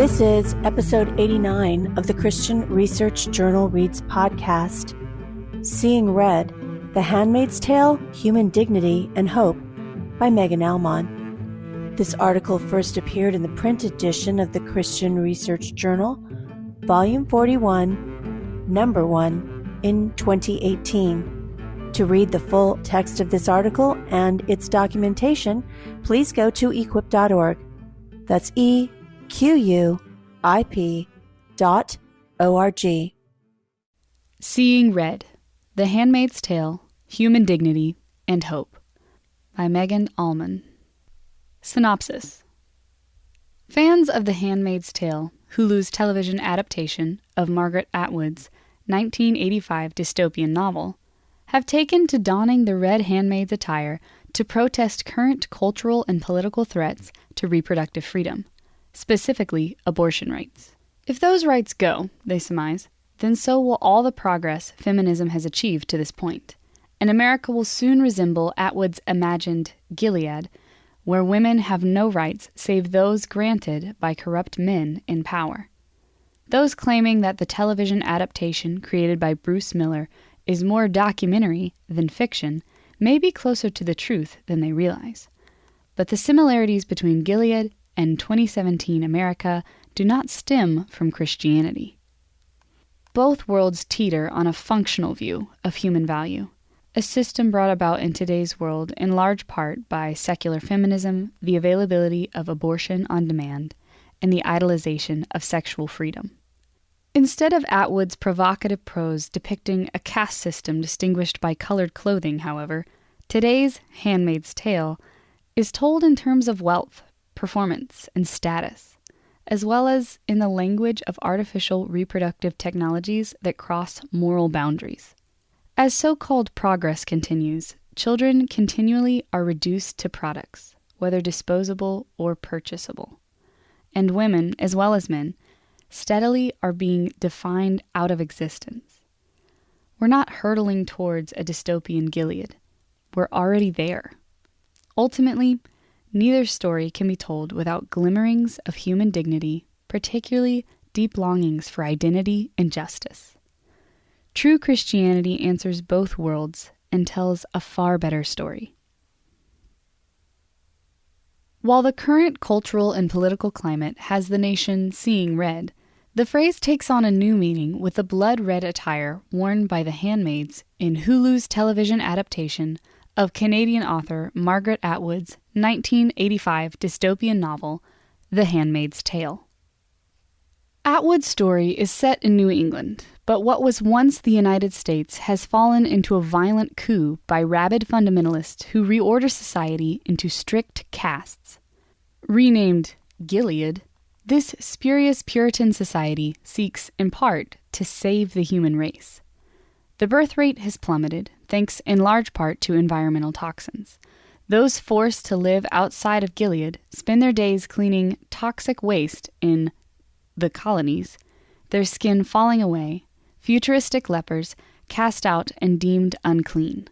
This is episode 89 of the Christian Research Journal Reads podcast, Seeing Red, The Handmaid's Tale, Human Dignity and Hope by Megan Almon. This article first appeared in the print edition of the Christian Research Journal, Volume 41, Number 1, in 2018. To read the full text of this article and its documentation, please go to equip.org. That's EQUIP.org. Seeing Red, The Handmaid's Tale, Human Dignity and Hope by Megan Almon. Synopsis. Fans of The Handmaid's Tale, Hulu's television adaptation of Margaret Atwood's 1985 dystopian novel, have taken to donning the red handmaid's attire to protest current cultural and political threats to reproductive freedom, specifically abortion rights. If those rights go, they surmise, then so will all the progress feminism has achieved to this point, and America will soon resemble Atwood's imagined Gilead, where women have no rights save those granted by corrupt men in power. Those claiming that the television adaptation created by Bruce Miller is more documentary than fiction may be closer to the truth than they realize. But the similarities between Gilead and 2017 America do not stem from Christianity. Both worlds teeter on a functional view of human value, a system brought about in today's world in large part by secular feminism, the availability of abortion on demand, and the idolization of sexual freedom. Instead of Atwood's provocative prose depicting a caste system distinguished by colored clothing, however, today's Handmaid's Tale is told in terms of wealth, performance, and status, as well as in the language of artificial reproductive technologies that cross moral boundaries. As so-called progress continues, children continually are reduced to products, whether disposable or purchasable, and women, as well as men, steadily are being defined out of existence. We're not hurtling towards a dystopian Gilead. We're already there. Ultimately, neither story can be told without glimmerings of human dignity, particularly deep longings for identity and justice. True Christianity answers both worlds and tells a far better story. While the current cultural and political climate has the nation seeing red, the phrase takes on a new meaning with the blood-red attire worn by the handmaids in Hulu's television adaptation of Canadian author Margaret Atwood's 1985 dystopian novel, The Handmaid's Tale. Atwood's story is set in New England, but what was once the United States has fallen into a violent coup by rabid fundamentalists who reorder society into strict castes. Renamed Gilead, this spurious Puritan society seeks, in part, to save the human race. The birth rate has plummeted, thanks in large part to environmental toxins. Those forced to live outside of Gilead spend their days cleaning toxic waste in the colonies, their skin falling away, futuristic lepers cast out and deemed unclean.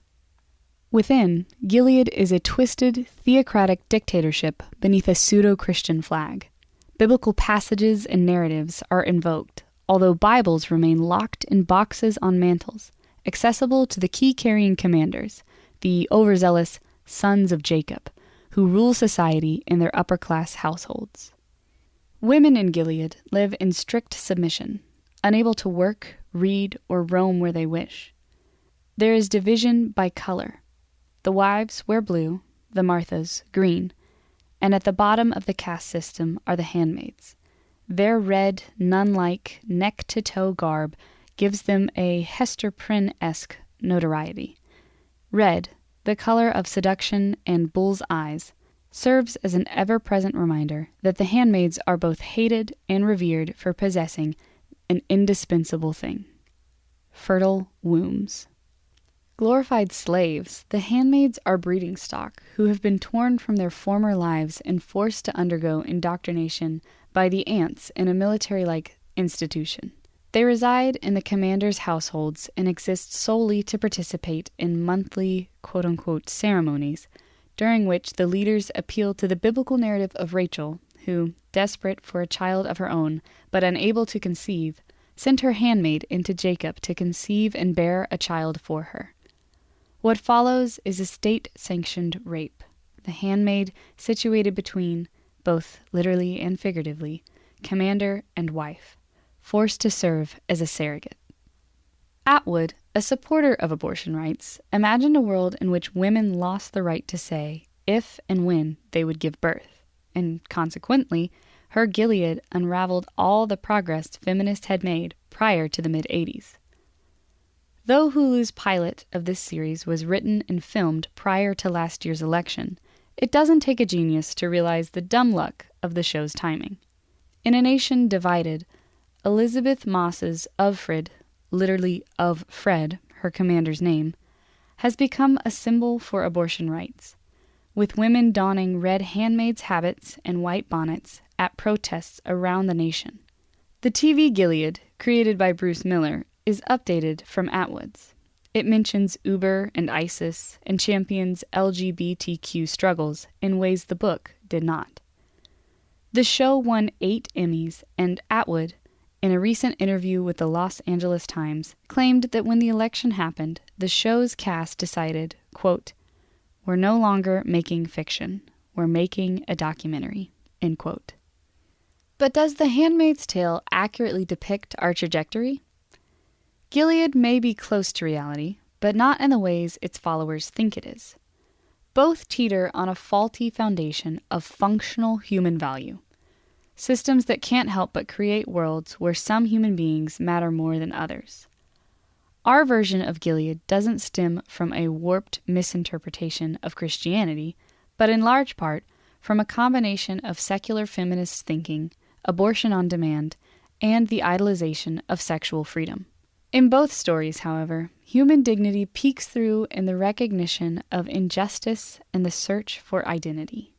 Within, Gilead is a twisted, theocratic dictatorship beneath a pseudo-Christian flag. Biblical passages and narratives are invoked, although Bibles remain locked in boxes on mantles, accessible to the key-carrying commanders, the overzealous sons of Jacob, who rule society in their upper-class households. Women in Gilead live in strict submission, unable to work, read, or roam where they wish. There is division by color. The wives wear blue, the Marthas green, and at the bottom of the caste system are the handmaids. Their red, nun-like, neck-to-toe garb gives them a Hester Prynne-esque notoriety. Red, the color of seduction and bull's eyes, serves as an ever-present reminder that the handmaids are both hated and revered for possessing an indispensable thing: fertile wombs. Glorified slaves, the handmaids are breeding stock who have been torn from their former lives and forced to undergo indoctrination by the ants in a military-like institution. They reside in the commander's households and exist solely to participate in monthly quote-unquote ceremonies, during which the leaders appeal to the biblical narrative of Rachel, who, desperate for a child of her own, but unable to conceive, sent her handmaid into Jacob to conceive and bear a child for her. What follows is a state-sanctioned rape, the handmaid situated between, both literally and figuratively, commander and wife, forced to serve as a surrogate. Atwood, a supporter of abortion rights, imagined a world in which women lost the right to say if and when they would give birth, and consequently, her Gilead unraveled all the progress feminists had made prior to the mid-'80s. Though Hulu's pilot of this series was written and filmed prior to last year's election, it doesn't take a genius to realize the dumb luck of the show's timing. In a nation divided, Elizabeth Moss's Of Fred, literally of Fred, her commander's name, has become a symbol for abortion rights, with women donning red handmaids' habits and white bonnets at protests around the nation. The TV Gilead, created by Bruce Miller, is updated from Atwood's. It mentions Uber and ISIS and champions LGBTQ struggles in ways the book did not. The show won 8 Emmys, and Atwood, in a recent interview with the Los Angeles Times, claimed that when the election happened, the show's cast decided, quote, "We're no longer making fiction. We're making a documentary," end quote. But does The Handmaid's Tale accurately depict our trajectory? Gilead may be close to reality, but not in the ways its followers think it is. Both teeter on a faulty foundation of functional human value, systems that can't help but create worlds where some human beings matter more than others. Our version of Gilead doesn't stem from a warped misinterpretation of Christianity, but in large part from a combination of secular feminist thinking, abortion on demand, and the idolization of sexual freedom. In both stories, however, human dignity peeks through in the recognition of injustice and the search for identity.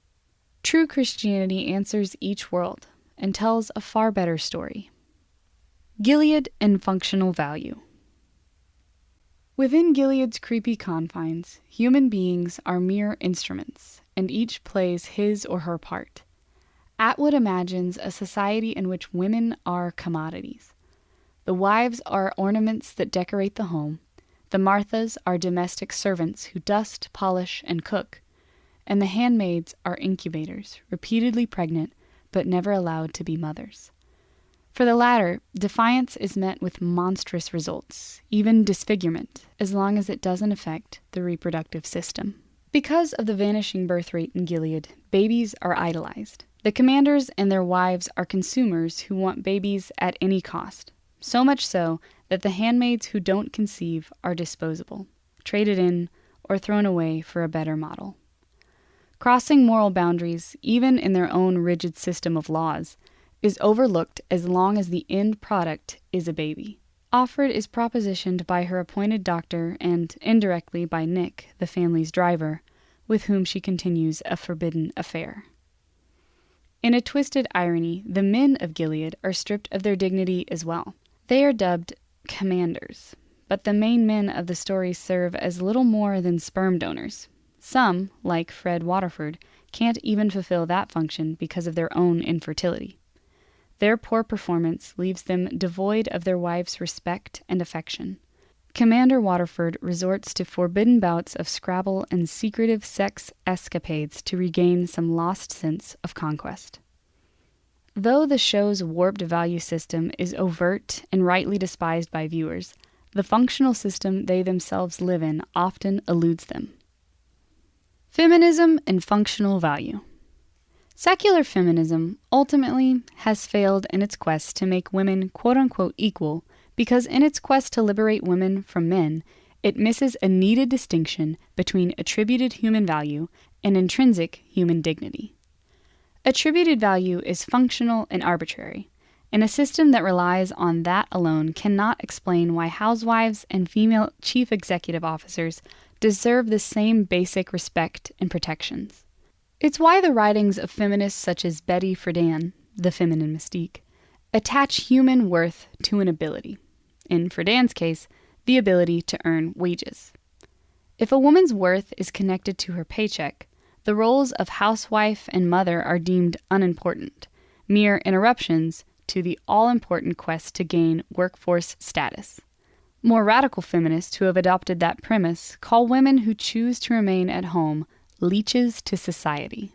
True Christianity answers each world and tells a far better story. Gilead and functional value. Within Gilead's creepy confines, human beings are mere instruments, and each plays his or her part. Atwood imagines a society in which women are commodities. The wives are ornaments that decorate the home, the Marthas are domestic servants who dust, polish, and cook, and the handmaids are incubators, repeatedly pregnant, but never allowed to be mothers. For the latter, defiance is met with monstrous results, even disfigurement, as long as it doesn't affect the reproductive system. Because of the vanishing birth rate in Gilead, babies are idolized. The commanders and their wives are consumers who want babies at any cost, so much so that the handmaids who don't conceive are disposable, traded in, or thrown away for a better model. Crossing moral boundaries, even in their own rigid system of laws, is overlooked as long as the end product is a baby. Offred is propositioned by her appointed doctor and, indirectly, by Nick, the family's driver, with whom she continues a forbidden affair. In a twisted irony, the men of Gilead are stripped of their dignity as well. They are dubbed commanders, but the main men of the story serve as little more than sperm donors. Some, like Fred Waterford, can't even fulfill that function because of their own infertility. Their poor performance leaves them devoid of their wives' respect and affection. Commander Waterford resorts to forbidden bouts of Scrabble and secretive sex escapades to regain some lost sense of conquest. Though the show's warped value system is overt and rightly despised by viewers, the functional system they themselves live in often eludes them. Feminism and functional value. Secular feminism ultimately has failed in its quest to make women quote-unquote equal because in its quest to liberate women from men, it misses a needed distinction between attributed human value and intrinsic human dignity. Attributed value is functional and arbitrary, and a system that relies on that alone cannot explain why housewives and female chief executive officers deserve the same basic respect and protections. It's why the writings of feminists such as Betty Friedan, The Feminine Mystique, attach human worth to an ability. In Friedan's case, the ability to earn wages. If a woman's worth is connected to her paycheck, the roles of housewife and mother are deemed unimportant, mere interruptions to the all-important quest to gain workforce status. More radical feminists who have adopted that premise call women who choose to remain at home leeches to society.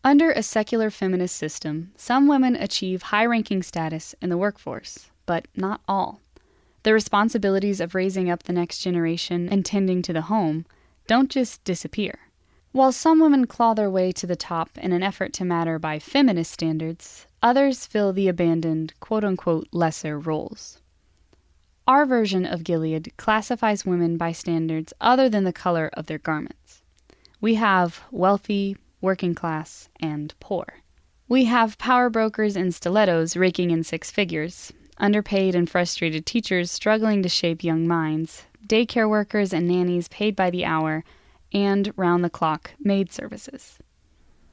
Under a secular feminist system, some women achieve high-ranking status in the workforce, but not all. The responsibilities of raising up the next generation and tending to the home don't just disappear. While some women claw their way to the top in an effort to matter by feminist standards, others fill the abandoned, quote-unquote, lesser roles. Our version of Gilead classifies women by standards other than the color of their garments. We have wealthy, working class, and poor. We have power brokers in stilettos raking in six figures, underpaid and frustrated teachers struggling to shape young minds, daycare workers and nannies paid by the hour, and round-the-clock maid services.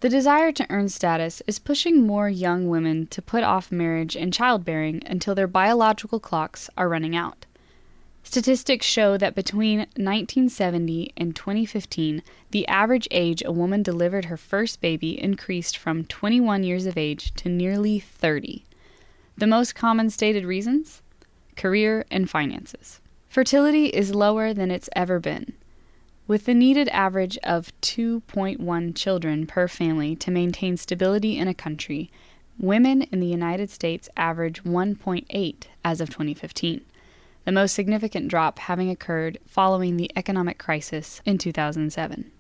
The desire to earn status is pushing more young women to put off marriage and childbearing until their biological clocks are running out. Statistics show that between 1970 and 2015, the average age a woman delivered her first baby increased from 21 years of age to nearly 30. The most common stated reasons? Career and finances. Fertility is lower than it's ever been. With the needed average of 2.1 children per family to maintain stability in a country, women in the United States average 1.8 as of 2015, the most significant drop having occurred following the economic crisis in 2007.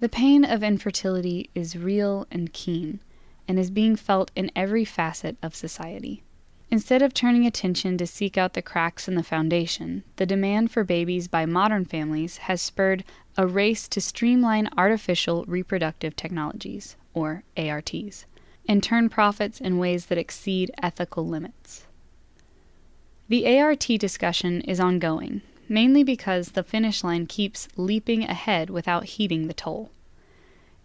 The pain of infertility is real and keen, and is being felt in every facet of society. Instead of turning attention to seek out the cracks in the foundation, the demand for babies by modern families has spurred a race to streamline artificial reproductive technologies, or ARTs, and turn profits in ways that exceed ethical limits. The ART discussion is ongoing, mainly because the finish line keeps leaping ahead without heeding the toll.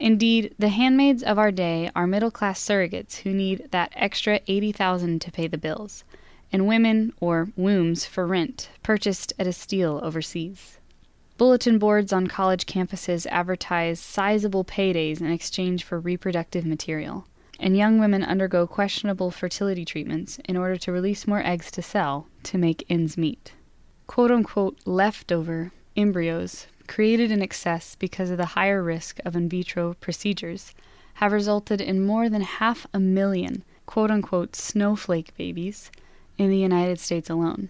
Indeed, the handmaids of our day are middle-class surrogates who need that extra $80,000 to pay the bills, and women, or wombs for rent, purchased at a steal overseas. Bulletin boards on college campuses advertise sizable paydays in exchange for reproductive material, and young women undergo questionable fertility treatments in order to release more eggs to sell to make ends meet. Quote-unquote leftover embryos created in excess because of the higher risk of in vitro procedures, have resulted in more than 500,000 quote-unquote snowflake babies in the United States alone,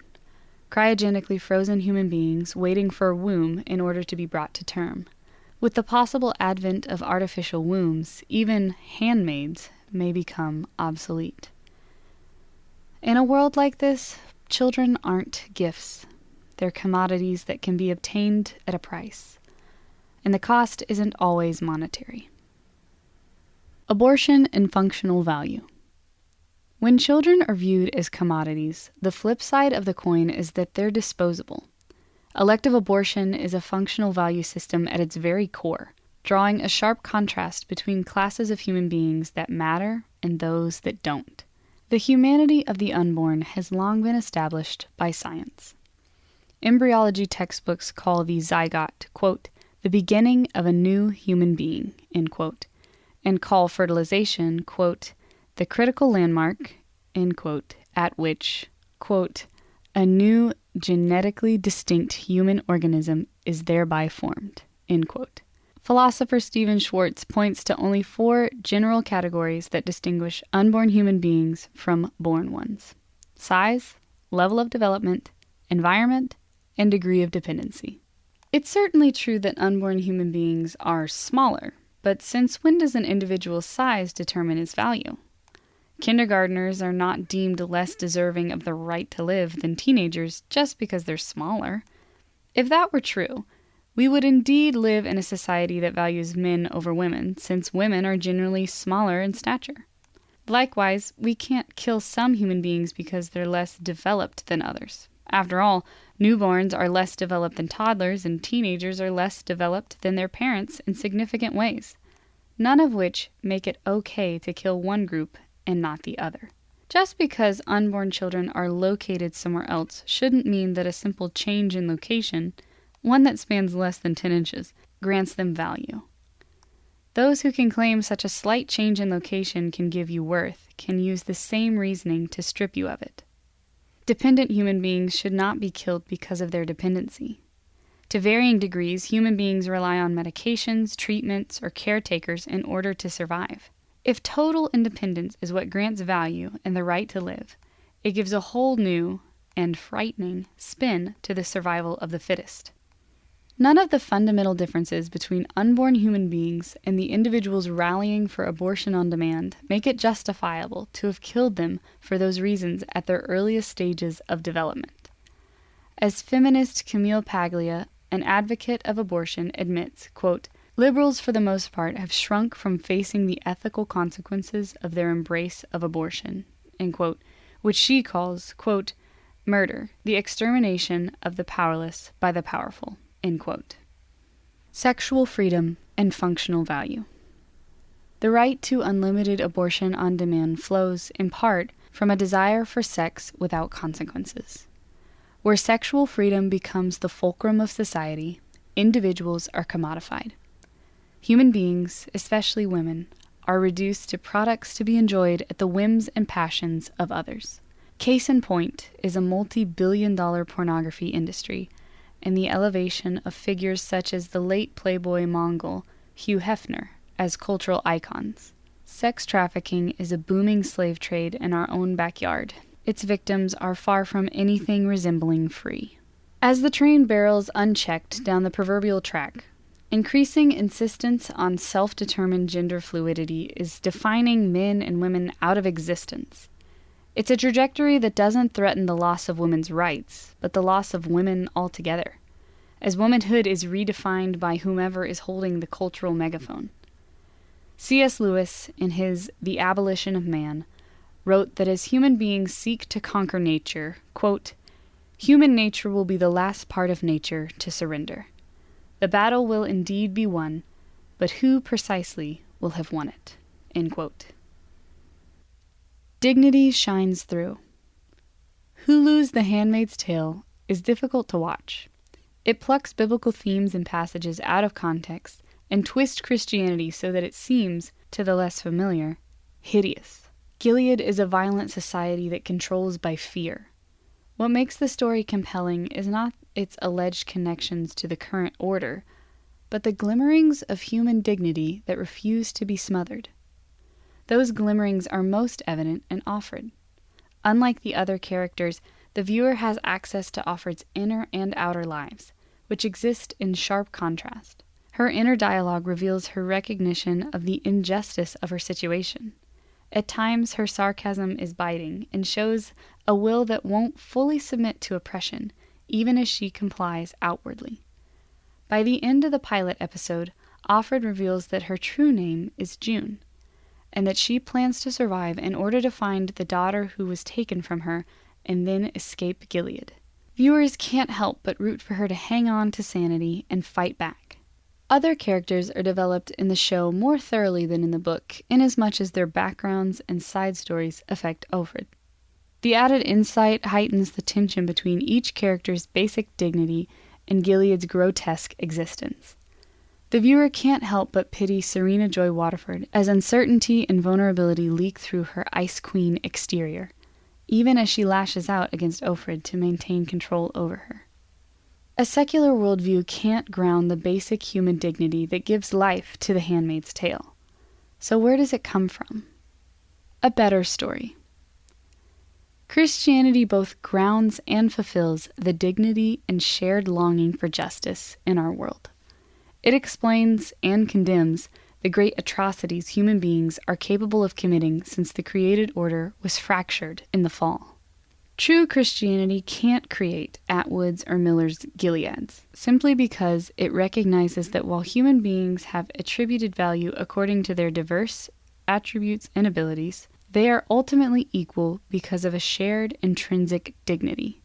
cryogenically frozen human beings waiting for a womb in order to be brought to term. With the possible advent of artificial wombs, even handmaids may become obsolete. In a world like this, children aren't gifts. They're commodities that can be obtained at a price, and the cost isn't always monetary. Abortion and functional value. When children are viewed as commodities, the flip side of the coin is that they're disposable. Elective abortion is a functional value system at its very core, drawing a sharp contrast between classes of human beings that matter and those that don't. The humanity of the unborn has long been established by science. Embryology textbooks call the zygote, quote, the beginning of a new human being, end quote, and call fertilization, quote, the critical landmark, end quote, at which, quote, a new genetically distinct human organism is thereby formed, end quote. Philosopher Stephen Schwartz points to only 4 general categories that distinguish unborn human beings from born ones: size, level of development, environment, and degree of dependency. It's certainly true that unborn human beings are smaller, but since when does an individual's size determine its value? Kindergartners are not deemed less deserving of the right to live than teenagers just because they're smaller. If that were true, we would indeed live in a society that values men over women, since women are generally smaller in stature. Likewise, we can't kill some human beings because they're less developed than others. After all, newborns are less developed than toddlers, and teenagers are less developed than their parents in significant ways, none of which make it okay to kill one group and not the other. Just because unborn children are located somewhere else shouldn't mean that a simple change in location, one that spans less than 10 inches, grants them value. Those who can claim such a slight change in location can give you worth can use the same reasoning to strip you of it. Dependent human beings should not be killed because of their dependency. To varying degrees, human beings rely on medications, treatments, or caretakers in order to survive. If total independence is what grants value and the right to live, it gives a whole new and frightening spin to the survival of the fittest. None of the fundamental differences between unborn human beings and the individuals rallying for abortion on demand make it justifiable to have killed them for those reasons at their earliest stages of development. As feminist Camille Paglia, an advocate of abortion, admits, quote, "Liberals for the most part have shrunk from facing the ethical consequences of their embrace of abortion," end quote, which she calls, quote, "murder, the extermination of the powerless by the powerful," end quote. Sexual freedom and functional value. The right to unlimited abortion on demand flows, in part, from a desire for sex without consequences. Where sexual freedom becomes the fulcrum of society, individuals are commodified. Human beings, especially women, are reduced to products to be enjoyed at the whims and passions of others. Case in point is a multi-billion-dollar pornography industry and the elevation of figures such as the late Playboy Mongol Hugh Hefner as cultural icons. Sex trafficking is a booming slave trade in our own backyard. Its victims are far from anything resembling free. As the train barrels unchecked down the proverbial track, increasing insistence on self-determined gender fluidity is defining men and women out of existence. It's a trajectory that doesn't threaten the loss of women's rights, but the loss of women altogether, as womanhood is redefined by whomever is holding the cultural megaphone. C.S. Lewis, in his The Abolition of Man, wrote that as human beings seek to conquer nature, quote, "Human nature will be the last part of nature to surrender. The battle will indeed be won, but who precisely will have won it?" End quote. Dignity shines through. Hulu's The Handmaid's Tale is difficult to watch. It plucks biblical themes and passages out of context and twists Christianity so that it seems, to the less familiar, hideous. Gilead is a violent society that controls by fear. What makes the story compelling is not its alleged connections to the current order, but the glimmerings of human dignity that refuse to be smothered. Those glimmerings are most evident in Offred. Unlike the other characters, the viewer has access to Offred's inner and outer lives, which exist in sharp contrast. Her inner dialogue reveals her recognition of the injustice of her situation. At times, her sarcasm is biting and shows a will that won't fully submit to oppression, even as she complies outwardly. By the end of the pilot episode, Offred reveals that her true name is June, and that she plans to survive in order to find the daughter who was taken from her and then escape Gilead. Viewers can't help but root for her to hang on to sanity and fight back. Other characters are developed in the show more thoroughly than in the book, inasmuch as their backgrounds and side stories affect Offred. The added insight heightens the tension between each character's basic dignity and Gilead's grotesque existence. The viewer can't help but pity Serena Joy Waterford as uncertainty and vulnerability leak through her Ice Queen exterior, even as she lashes out against Offred to maintain control over her. A secular worldview can't ground the basic human dignity that gives life to The Handmaid's Tale. So where does it come from? A better story. Christianity both grounds and fulfills the dignity and shared longing for justice in our world. It explains and condemns the great atrocities human beings are capable of committing since the created order was fractured in the fall. True Christianity can't create Atwood's or Miller's Gileads, simply because it recognizes that while human beings have attributed value according to their diverse attributes and abilities, they are ultimately equal because of a shared intrinsic dignity.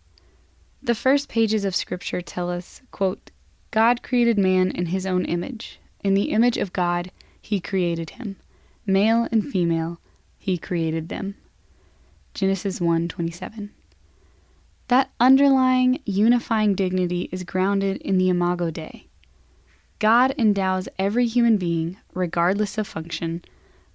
The first pages of Scripture tell us, quote, "God created man in his own image. In the image of God, he created him. Male and female, he created them." Genesis 1:27. That underlying, unifying dignity is grounded in the Imago Dei. God endows every human being, regardless of function,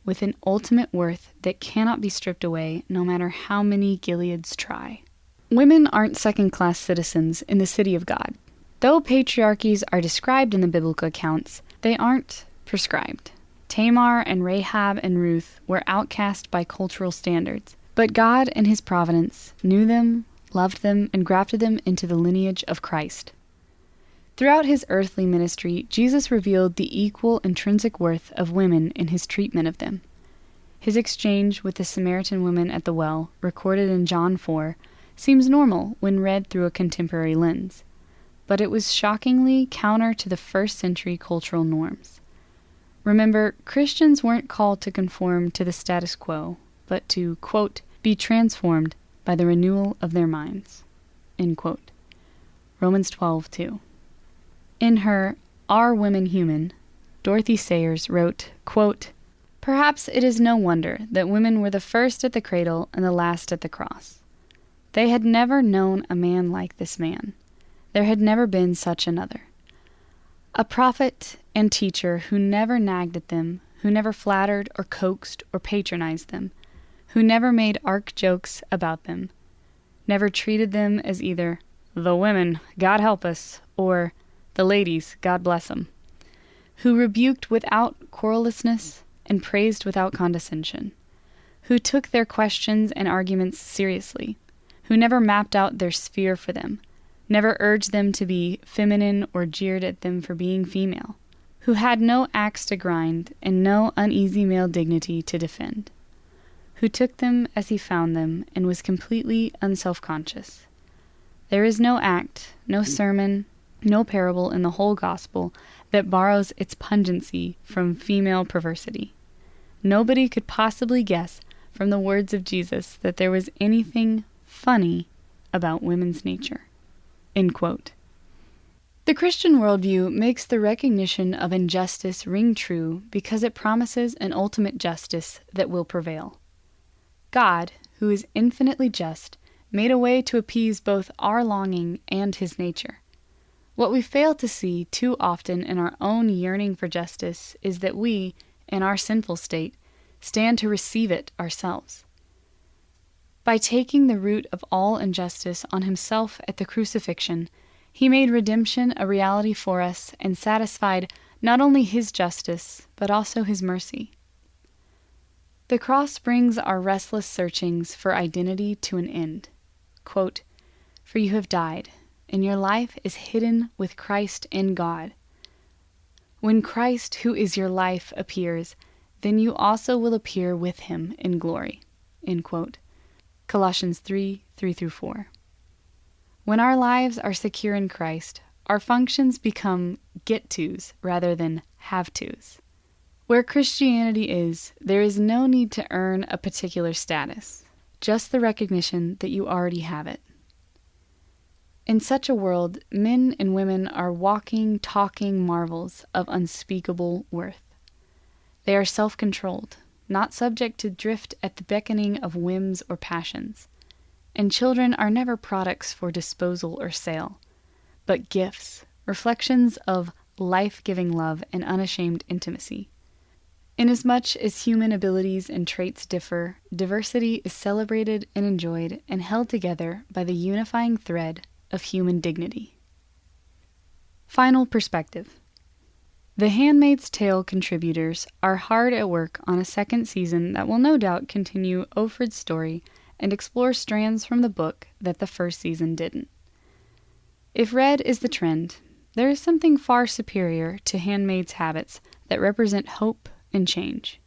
with an ultimate worth that cannot be stripped away no matter how many Gileads try. Women aren't second-class citizens in the city of God. Though patriarchies are described in the biblical accounts, they aren't prescribed. Tamar and Rahab and Ruth were outcast by cultural standards, but God in his providence knew them, loved them, and grafted them into the lineage of Christ. Throughout his earthly ministry, Jesus revealed the equal intrinsic worth of women in his treatment of them. His exchange with the Samaritan woman at the well, recorded in John 4, seems normal when read through a contemporary lens, but it was shockingly counter to the first-century cultural norms. Remember, Christians weren't called to conform to the status quo, but to, quote, be transformed by the renewal of their minds, end quote. Romans 12:2. In her Are Women Human?, Dorothy Sayers wrote, quote, perhaps it is no wonder that women were the first at the cradle and the last at the cross. They had never known a man like this man. There had never been such another. A prophet and teacher who never nagged at them, who never flattered or coaxed or patronized them, who never made arch jokes about them, never treated them as either the women, God help us, or the ladies, God bless 'em, who rebuked without querulousness and praised without condescension, who took their questions and arguments seriously, who never mapped out their sphere for them, never urged them to be feminine or jeered at them for being female, who had no axe to grind and no uneasy male dignity to defend, who took them as he found them and was completely unself-conscious. There is no act, no sermon, no parable in the whole gospel that borrows its pungency from female perversity. Nobody could possibly guess from the words of Jesus that there was anything funny about women's nature. End quote. The Christian worldview makes the recognition of injustice ring true because it promises an ultimate justice that will prevail. God, who is infinitely just, made a way to appease both our longing and his nature. What we fail to see too often in our own yearning for justice is that we, in our sinful state, stand to receive it ourselves. By taking the root of all injustice on himself at the crucifixion, he made redemption a reality for us and satisfied not only his justice, but also his mercy. The cross brings our restless searchings for identity to an end. Quote, for you have died, and your life is hidden with Christ in God. When Christ, who is your life, appears, then you also will appear with him in glory. End quote. Colossians 3:3-4. When our lives are secure in Christ, our functions become get-tos rather than have-tos. Where Christianity is, there is no need to earn a particular status, just the recognition that you already have it. In such a world, men and women are walking, talking marvels of unspeakable worth. They are self-controlled, not subject to drift at the beckoning of whims or passions. And children are never products for disposal or sale, but gifts, reflections of life-giving love and unashamed intimacy. Inasmuch as human abilities and traits differ, diversity is celebrated and enjoyed and held together by the unifying thread of human dignity. Final perspective. The Handmaid's Tale contributors are hard at work on a second season that will no doubt continue Ofred's story and explore strands from the book that the first season didn't. If red is the trend, there is something far superior to Handmaid's habits that represent hope and change.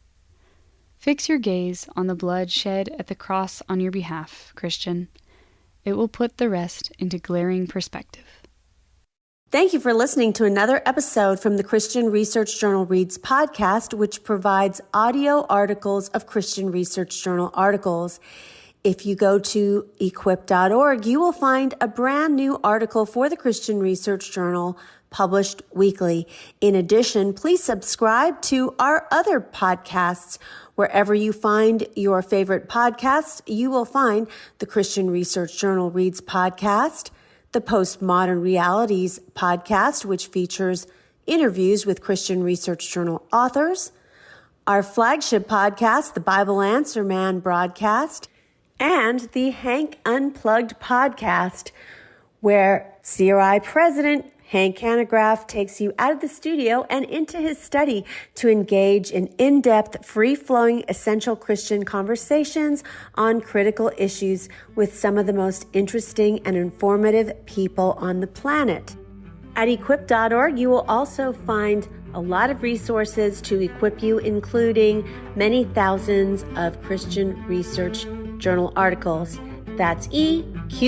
Fix your gaze on the blood shed at the cross on your behalf, Christian. It will put the rest into glaring perspective. Thank you for listening to another episode from the Christian Research Journal Reads podcast, which provides audio articles of Christian Research Journal articles. If you go to equip.org, you will find a brand new article for the Christian Research Journal published weekly. In addition, please subscribe to our other podcasts. Wherever you find your favorite podcasts, you will find the Christian Research Journal Reads podcast, the Postmodern Realities podcast, which features interviews with Christian Research Journal authors, our flagship podcast, the Bible Answer Man broadcast, and the Hank Unplugged podcast, where CRI President Hank Hanegraaff takes you out of the studio and into his study to engage in in-depth, free-flowing, essential Christian conversations on critical issues with some of the most interesting and informative people on the planet. At equip.org, you will also find a lot of resources to equip you, including many thousands of Christian Research Journal articles. That's EQUIP.org.